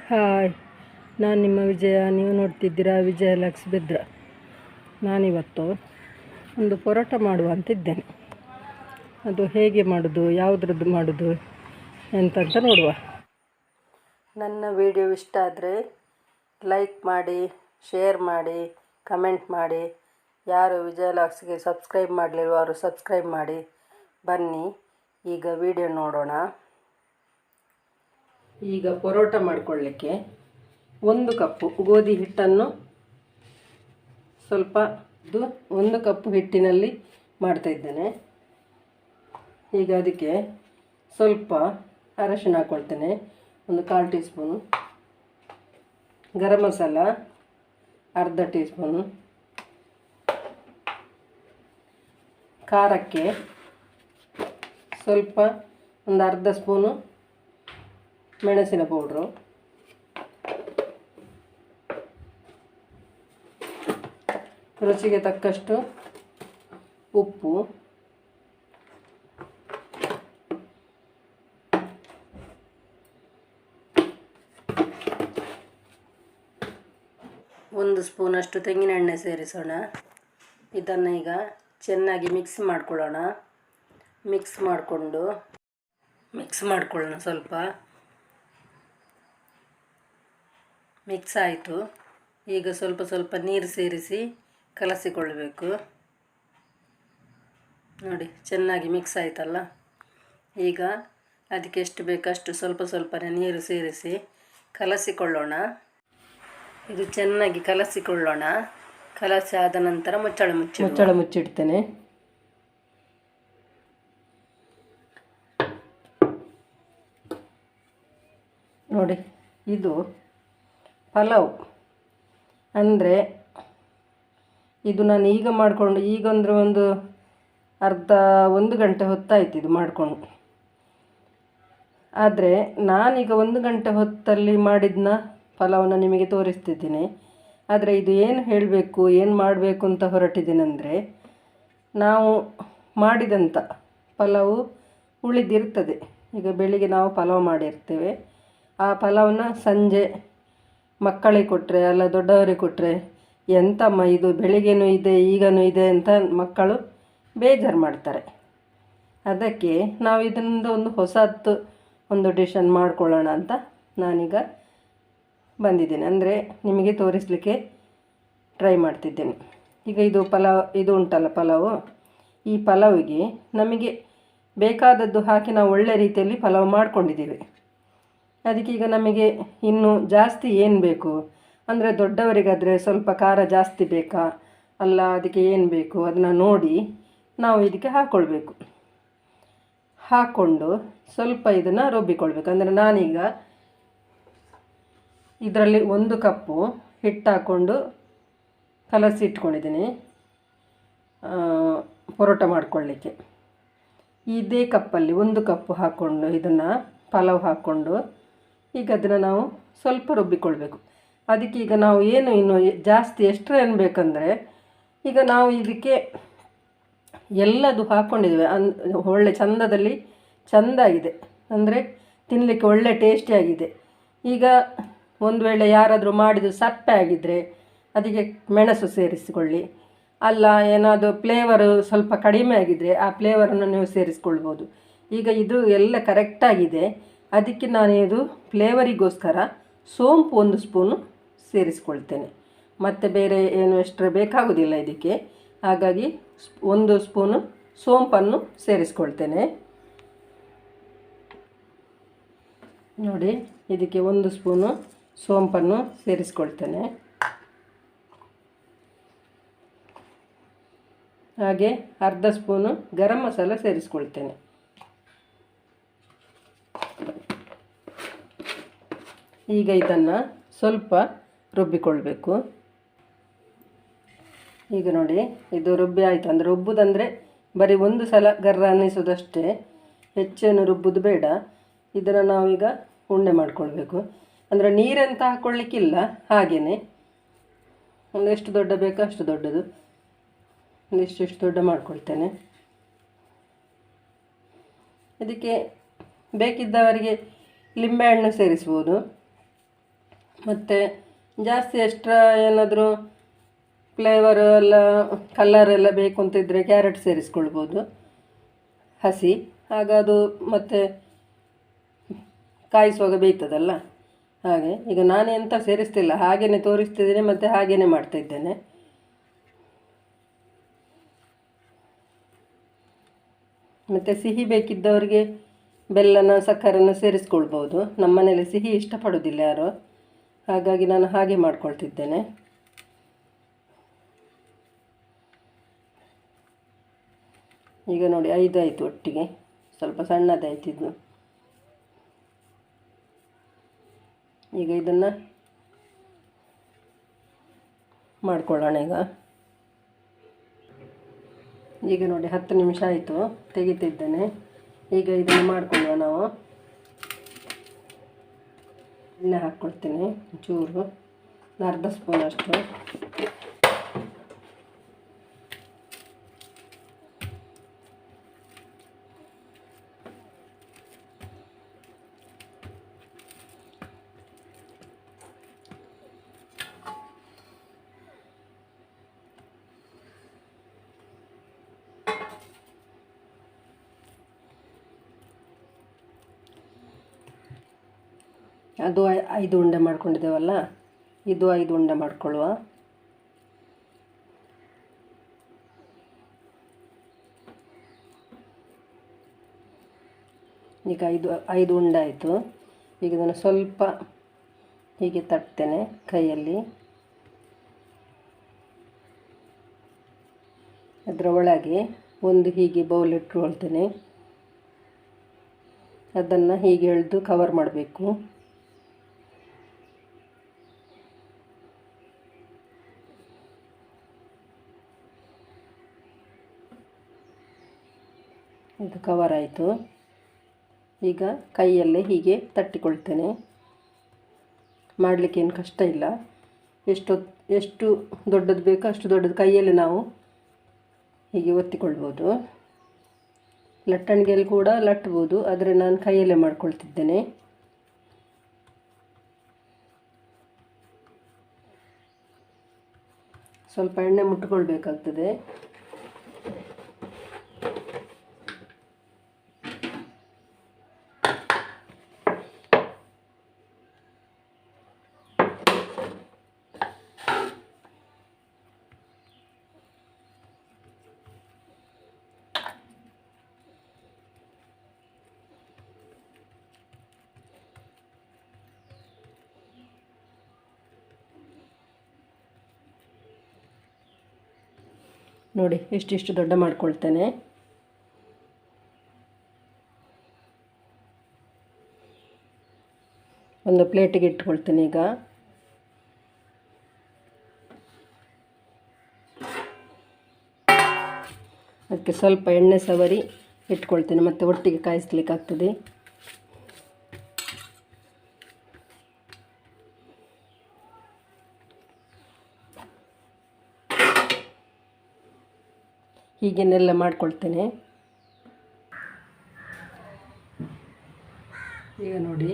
Hi, ನಾನು ನಿಮ್ಮ ವಿಜಯ. ನೀವು ನೋಡ್ತಿದ್ದೀರಾ ವಿಜಯ ಲಕ್ಸ್ ಬೆದ್ರ. ನಾನಿವತ್ತು ಒಂದು ಪರೋಟ ಮಾಡುವ ಅಂತಿದ್ದೇನೆ. ಅದು ಹೇಗೆ ಮಾಡೋದು, ಯಾವುದ್ರದ್ದು ಮಾಡೋದು ಎಂತಂತ ನೋಡುವ. ನನ್ನ ವಿಡಿಯೋ ಇಷ್ಟ ಆದರೆ ಲೈಕ್ ಮಾಡಿ, ಶೇರ್ ಮಾಡಿ, ಕಮೆಂಟ್ ಮಾಡಿ. ಯಾರು ವಿಜಯ ಲಾಕ್ಸ್ಗೆ ಸಬ್ಸ್ಕ್ರೈಬ್ ಮಾಡಲಿಲ್ವೋ ಅವರು ಸಬ್ಸ್ಕ್ರೈಬ್ ಮಾಡಿ. ಬನ್ನಿ ಈಗ ವಿಡಿಯೋ ನೋಡೋಣ. ಈಗ ಪರೋಟ ಮಾಡಿಕೊಳ್ಳಿಕ್ಕೆ 1 ಕಪ್ಪು ಗೋಧಿ ಹಿಟ್ಟನ್ನು ಸ್ವಲ್ಪ 1 ಕಪ್ಪು ಹಿಟ್ಟಿನಲ್ಲಿ ಮಾಡ್ತಾಯಿದ್ದೇನೆ. ಈಗ ಅದಕ್ಕೆ ಸ್ವಲ್ಪ ಅರಶಿನ ಹಾಕ್ಕೊಳ್ತೇನೆ, 1/4 ಟೀ ಸ್ಪೂನು. ಗರಂ ಮಸಾಲ ಅರ್ಧ ಟೀ ಸ್ಪೂನು. ಖಾರಕ್ಕೆ ಸ್ವಲ್ಪ ಒಂದು ಅರ್ಧ ಸ್ಪೂನು ಮೆಣಸಿನ ಪೌಡ್ರು. ರುಚಿಗೆ ತಕ್ಕಷ್ಟು ಉಪ್ಪು. ಒಂದು ಸ್ಪೂನಷ್ಟು ತೆಂಗಿನೆಣ್ಣೆ ಸೇರಿಸೋಣ. ಇದನ್ನು ಈಗ ಚೆನ್ನಾಗಿ ಮಿಕ್ಸ್ ಮಾಡ್ಕೊಳ್ಳೋಣ. ಮಿಕ್ಸ್ ಮಾಡ್ಕೊಳ್ಳೋಣ. ಸ್ವಲ್ಪ ಮಿಕ್ಸ್ ಆಯಿತು. ಈಗ ಸ್ವಲ್ಪ ಸ್ವಲ್ಪ ನೀರು ಸೇರಿಸಿ ಕಲಸಿಕೊಳ್ಳಬೇಕು. ನೋಡಿ, ಚೆನ್ನಾಗಿ ಮಿಕ್ಸ್ ಆಯಿತಲ್ಲ. ಈಗ ಅದಕ್ಕೆ ಎಷ್ಟು ಬೇಕಷ್ಟು ಸ್ವಲ್ಪ ಸ್ವಲ್ಪನೇ ನೀರು ಸೇರಿಸಿ ಕಲಸಿಕೊಳ್ಳೋಣ. ಇದು ಚೆನ್ನಾಗಿ ಕಲಸಿಕೊಳ್ಳೋಣ. ಕಲಸಿ ಆದ ನಂತರ ಮುಚ್ಚಳ ಮುಚ್ಚಿಡ್ತೇನೆ. ನೋಡಿ, ಇದು ಪಲಾವ್ ಅಂದರೆ ಇದು ನಾನು ಈಗ ಮಾಡಿಕೊಂಡು ಒಂದು ಅರ್ಧ 1 ಗಂಟೆ ಹೊತ್ತಾಯ್ತು ಇದು ಮಾಡಿಕೊಂಡು. ಆದರೆ ನಾನೀಗ 1 ಗಂಟೆ ಹೊತ್ತಲ್ಲಿ ಮಾಡಿದ್ನ ಪಲಾವನ್ನ ನಿಮಗೆ ತೋರಿಸ್ತಿದ್ದೀನಿ. ಆದರೆ ಇದು ಏನು ಹೇಳಬೇಕು, ಏನು ಮಾಡಬೇಕು ಅಂತ ಹೊರಟಿದ್ದೀನಂದರೆ, ನಾವು ಮಾಡಿದಂಥ ಪಲಾವು ಉಳಿದಿರ್ತದೆ. ಈಗ ಬೆಳಿಗ್ಗೆ ನಾವು ಪಲಾವ್ ಮಾಡಿರ್ತೇವೆ. ಆ ಪಲಾವನ್ನ ಸಂಜೆ ಮಕ್ಕಳಿಗೆ ಕೊಟ್ಟರೆ ಅಲ್ಲ ದೊಡ್ಡವರಿಗೆ ಕೊಟ್ಟರೆ, ಎಂತಮ್ಮ ಇದು ಬೆಳಿಗ್ಗೆನೂ ಇದೆ ಈಗನೂ ಇದೆ ಅಂತ ಮಕ್ಕಳು ಬೇಜಾರು ಮಾಡ್ತಾರೆ. ಅದಕ್ಕೆ ನಾವು ಇದರಿಂದ ಒಂದು ಹೊಸತ್ತು ಒಂದು ಡಿಶನ್ನು ಮಾಡ್ಕೊಳ್ಳೋಣ ಅಂತ ನಾನೀಗ ಬಂದಿದ್ದೇನೆ. ಅಂದರೆ ನಿಮಗೆ ತೋರಿಸಲಿಕ್ಕೆ ಟ್ರೈ ಮಾಡ್ತಿದ್ದೇನೆ. ಈಗ ಇದು ಉಂಟಲ್ಲ ಪಲಾವು, ಈ ಪಲಾವಿಗೆ ನಮಗೆ ಬೇಕಾದದ್ದು ಹಾಕಿ ನಾವು ಒಳ್ಳೆ ರೀತಿಯಲ್ಲಿ ಪಲಾವ್ ಮಾಡ್ಕೊಂಡಿದ್ದೀವಿ. ಅದಕ್ಕೆ ಈಗ ನಮಗೆ ಇನ್ನು ಜಾಸ್ತಿ ಏನು ಬೇಕು ಅಂದರೆ, ದೊಡ್ಡವರಿಗಾದರೆ ಸ್ವಲ್ಪ ಖಾರ ಜಾಸ್ತಿ ಬೇಕಾ ಅಲ್ಲ, ಅದಕ್ಕೆ ಏನು ಬೇಕು ಅದನ್ನು ನೋಡಿ ನಾವು ಇದಕ್ಕೆ ಹಾಕ್ಕೊಳ್ಬೇಕು. ಹಾಕ್ಕೊಂಡು ಸ್ವಲ್ಪ ಇದನ್ನು ರುಬ್ಬಿಕೊಳ್ಬೇಕು. ಅಂದರೆ ನಾನೀಗ ಇದರಲ್ಲಿ 1 ಕಪ್ಪು ಹಿಟ್ಟು ಹಾಕ್ಕೊಂಡು ಕಲಸಿ ಇಟ್ಕೊಂಡಿದ್ದೀನಿ ಪರೋಟ ಮಾಡಿಕೊಳ್ಳಿಕ್ಕೆ. ಇದೇ ಕಪ್ಪಲ್ಲಿ 1 ಕಪ್ಪು ಹಾಕ್ಕೊಂಡು ಇದನ್ನು ಪಲಾವ್ ಹಾಕ್ಕೊಂಡು ಈಗ ಅದನ್ನು ನಾವು ಸ್ವಲ್ಪ ರುಬ್ಬಿಕೊಳ್ಬೇಕು. ಅದಕ್ಕೆ ಈಗ ನಾವು ಇನ್ನು ಜಾಸ್ತಿ ಎಷ್ಟು ಏನು ಬೇಕಂದರೆ, ಈಗ ನಾವು ಇದಕ್ಕೆ ಎಲ್ಲದು ಹಾಕ್ಕೊಂಡಿದ್ದೇವೆ. ಒಳ್ಳೆ ಚೆಂದಾಗಿದೆ, ಅಂದರೆ ತಿನ್ನಲಿಕ್ಕೆ ಒಳ್ಳೆ ಟೇಸ್ಟಿಯಾಗಿದೆ. ಈಗ ಒಂದು ವೇಳೆ ಯಾರಾದರೂ ಮಾಡಿದ್ದು ಸಪ್ಪೆ ಆಗಿದ್ದರೆ ಅದಕ್ಕೆ ಮೆಣಸು ಸೇರಿಸಿಕೊಳ್ಳಿ. ಅಲ್ಲ ಏನಾದರೂ ಫ್ಲೇವರು ಸ್ವಲ್ಪ ಕಡಿಮೆ ಆಗಿದ್ದರೆ ಆ ಫ್ಲೇವರನ್ನು ನೀವು ಸೇರಿಸ್ಕೊಳ್ಬೋದು. ಈಗ ಇದು ಎಲ್ಲ ಕರೆಕ್ಟಾಗಿದೆ. ಅದಕ್ಕೆ ನಾನು ಇದು ಫ್ಲೇವರಿಗೋಸ್ಕರ ಸೋಂಪು 1 ಸ್ಪೂನು ಸೇರಿಸ್ಕೊಳ್ತೇನೆ. ಮತ್ತು ಬೇರೆ ಏನು ಎಕ್ಸ್ಟ್ರಾ ಬೇಕಾಗೋದಿಲ್ಲ ಇದಕ್ಕೆ. ಹಾಗಾಗಿ 1 ಸ್ಪೂನು ಸೋಂಪನ್ನು ಸೇರಿಸ್ಕೊಳ್ತೇನೆ. ನೋಡಿ, ಇದಕ್ಕೆ 1 ಸ್ಪೂನು ಸೋಂಪನ್ನು ಸೇರಿಸ್ಕೊಳ್ತೇನೆ. ಹಾಗೆ ಅರ್ಧ ಸ್ಪೂನು ಗರಂ ಮಸಾಲ ಸೇರಿಸ್ಕೊಳ್ತೇನೆ. ಈಗ ಇದನ್ನು ಸ್ವಲ್ಪ ರುಬ್ಬಿಕೊಳ್ಬೇಕು. ಈಗ ನೋಡಿ, ಇದು ರುಬ್ಬಿ ಆಯಿತು. ಅಂದರೆ ರುಬ್ಬುದಂದರೆ ಬರೀ 1 ಸಲ ಗರ್ರ ಅನ್ನಿಸೋದಷ್ಟೇ, ಹೆಚ್ಚೇನು ರುಬ್ಬುದು ಬೇಡ. ಇದನ್ನು ನಾವೀಗ ಉಂಡೆ ಮಾಡಿಕೊಳ್ಬೇಕು. ಅಂದರೆ ನೀರೆಂತ ಹಾಕ್ಕೊಳ್ಳಿಕ್ಕಿಲ್ಲ, ಹಾಗೆಯೇ ಎಷ್ಟು ದೊಡ್ಡ ಬೇಕೋ ಅಷ್ಟು ದೊಡ್ಡದು, ಇಷ್ಟು ದೊಡ್ಡ ಮಾಡ್ಕೊಳ್ತೇನೆ. ಇದಕ್ಕೆ ಬೇಕಿದ್ದವರಿಗೆ ಲಿಂಬೆಹಣ್ಣು ಸೇರಿಸ್ಬೋದು. ಮತ್ತು ಜಾಸ್ತಿ ಎಕ್ಸ್ಟ್ರಾ ಏನಾದರೂ ಫ್ಲೇವರು ಎಲ್ಲ ಕಲರ್ ಎಲ್ಲ ಬೇಕು ಅಂತಿದ್ದರೆ ಕ್ಯಾರೆಟ್ ಸೇರಿಸ್ಕೊಳ್ಬೋದು ಹಸಿ. ಆಗ ಅದು ಮತ್ತು ಕಾಯಿಸುವಾಗ ಬೇಯ್ತದಲ್ಲ ಹಾಗೆ. ಈಗ ನಾನು ಎಂಥ ಸೇರಿಸ್ತಿಲ್ಲ, ಹಾಗೆಯೇ ತೋರಿಸ್ತಿದ್ದೇನೆ ಮತ್ತು ಹಾಗೆಯೇ ಮಾಡ್ತಾಯಿದ್ದೇನೆ. ಮತ್ತು ಸಿಹಿ ಬೇಕಿದ್ದವರಿಗೆ ಬೆಲ್ಲನ ಸಕ್ಕರೆಯನ್ನು ಸೇರಿಸ್ಕೊಳ್ಬೋದು. ನಮ್ಮ ಮನೇಲಿ ಸಿಹಿ ಇಷ್ಟಪಡೋದಿಲ್ಲ ಯಾರು, ಹಾಗಾಗಿ ನಾನು ಹಾಗೆ ಮಾಡ್ಕೊಳ್ತಿದ್ದೇನೆ. ಈಗ ನೋಡಿ 5 ಆಯಿತು ಒಟ್ಟಿಗೆ, ಸ್ವಲ್ಪ ಸಣ್ಣದಾಯ್ತಿದ್ದು. ಈಗ ಇದನ್ನು ಮಾಡ್ಕೊಳ್ಳೋಣ. ಈಗ ನೋಡಿ 10 ನಿಮಿಷ ಆಯಿತು, ತೆಗಿತಿದ್ದೇನೆ. ಈಗ ಇದನ್ನು ಮಾಡ್ಕೊಳ್ಳುವ ನಾವು. ಎಣ್ಣೆ ಹಾಕ್ಕೊಳ್ತೀನಿ ಚೂರು, ಅರ್ಧ ಸ್ಪೂನ್ ಅಷ್ಟು. ಅದು 5 ಉಂಡೆ ಮಾಡ್ಕೊಂಡಿದ್ದೇವಲ್ಲ, ಇದು 5 ಉಂಡೆ ಮಾಡ್ಕೊಳ್ಳುವ. ಈಗ 5 ಉಂಡೆ ಆಯಿತು. ಈಗ ಇದನ್ನು ಸ್ವಲ್ಪ ಹೀಗೆ ತಟ್ತೇನೆ ಕೈಯಲ್ಲಿ. ಅದರ ಒಳಗೆ ಒಂದು ಹೀಗೆ ಬೌಲ್ ಇಟ್ಕೊಳ್ತೇನೆ. ಅದನ್ನು ಹೀಗೆ ಎಳೆದು ಕವರ್ ಮಾಡಬೇಕು. ಇದು ಕವರ್ ಆಯಿತು. ಈಗ ಕೈಯಲ್ಲೇ ಹೀಗೆ ತಟ್ಟಿಕೊಳ್ತೇನೆ. ಮಾಡಲಿಕ್ಕೆ ಏನು ಕಷ್ಟ ಇಲ್ಲ. ಎಷ್ಟು ದೊಡ್ಡದು ಬೇಕೋ ಅಷ್ಟು ದೊಡ್ಡದು ಕೈಯಲ್ಲಿ ನಾವು ಹೀಗೆ ಒತ್ತಿಕೊಳ್ಬೋದು. ಲಟ್ಟಣಿಗೆಯಲ್ಲಿ ಕೂಡ ಲಟ್ಬೋದು, ಆದರೆ ನಾನು ಕೈಯಲ್ಲೇ ಮಾಡ್ಕೊಳ್ತಿದ್ದೇನೆ. ಸ್ವಲ್ಪ ಎಣ್ಣೆ ಮುಟ್ಕೊಳ್ಬೇಕಾಗ್ತದೆ. ನೋಡಿ ಇಷ್ಟಿಷ್ಟು ದೊಡ್ಡ ಮಾಡ್ಕೊಳ್ತೇನೆ. ಒಂದು ಪ್ಲೇಟಿಗೆ ಇಟ್ಕೊಳ್ತೇನೆ. ಈಗ ಅದಕ್ಕೆ ಸ್ವಲ್ಪ ಎಣ್ಣೆ ಸವರಿ ಇಟ್ಕೊಳ್ತೇನೆ, ಮತ್ತು ಒಟ್ಟಿಗೆ ಕಾಯಿಸ್ಲಿಕ್ಕಾಗ್ತದೆ. ಹೀಗೇನೆಲ್ಲ ಮಾಡ್ಕೊಳ್ತೇನೆ. ಈಗ ನೋಡಿ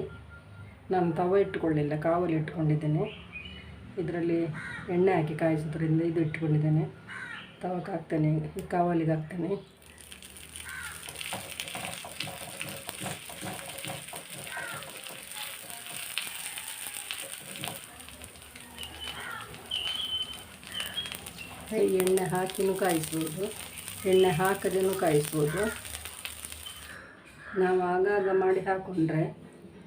ನಾನು ತವ ಇಟ್ಟುಕೊಳ್ಳಿಲ್ಲ, ಕಾವಲಿ ಇಟ್ಕೊಂಡಿದ್ದೇನೆ. ಇದರಲ್ಲಿ ಎಣ್ಣೆ ಹಾಕಿ ಕಾಯಿಸೋದ್ರಿಂದ ಇದು ಇಟ್ಕೊಂಡಿದ್ದೇನೆ. ತವಕ್ಕೆ ಹಾಕ್ತೇನೆ, ಈ ಕಾವಲಿಗೆ ಹಾಕ್ತೇನೆ. ಎಣ್ಣೆ ಹಾಕಿನೂ ಕಾಯಿಸ್ಬೋದು, ಎಣ್ಣೆ ಹಾಕದೇನೂ ಕಾಯಿಸ್ಬೋದು. ನಾವು ಆಗಾಗ ಮಾಡಿ ಹಾಕ್ಕೊಂಡ್ರೆ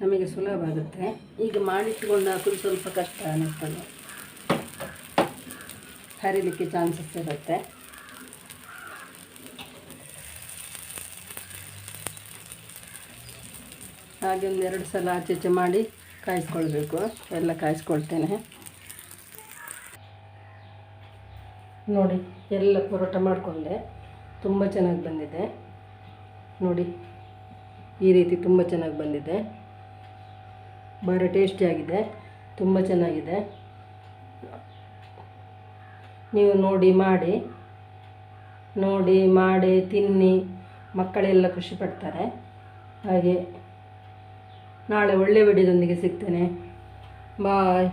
ನಮಗೆ ಸುಲಭ ಆಗುತ್ತೆ. ಈಗ ಮಾಡಿಟ್ಕೊಂಡು ಹಾಕೋದು ಸ್ವಲ್ಪ ಕಷ್ಟ ಅನ್ನಿಸ್ತದೆ, ಹರಿಲಿಕ್ಕೆ ಚಾನ್ಸಸ್ ಇರುತ್ತೆ. ಹಾಗೆ 1-2 ಸಲ ಆಚೆ ಮಾಡಿ ಕಾಯಿಸ್ಕೊಳ್ಬೇಕು. ಎಲ್ಲ ಕಾಯಿಸ್ಕೊಳ್ತೇನೆ. ನೋಡಿ ಎಲ್ಲ ಪರೋಟ ಮಾಡಿಕೊಂಡೆ, ತುಂಬ ಚೆನ್ನಾಗಿ ಬಂದಿದೆ. ನೋಡಿ ಈ ರೀತಿ ತುಂಬ ಚೆನ್ನಾಗಿ ಬಂದಿದೆ, ಭಾರಿ ಟೇಸ್ಟಿಯಾಗಿದೆ, ತುಂಬ ಚೆನ್ನಾಗಿದೆ. ನೀವು ನೋಡಿ ಮಾಡಿ ತಿನ್ನಿ, ಮಕ್ಕಳೆಲ್ಲ ಖುಷಿಪಡ್ತಾರೆ. ಹಾಗೆ ನಾಳೆ ಒಳ್ಳೆಯ ವಿಡಿಯೋದೊಂದಿಗೆ ಸಿಗ್ತೇನೆ. ಬಾಯ್.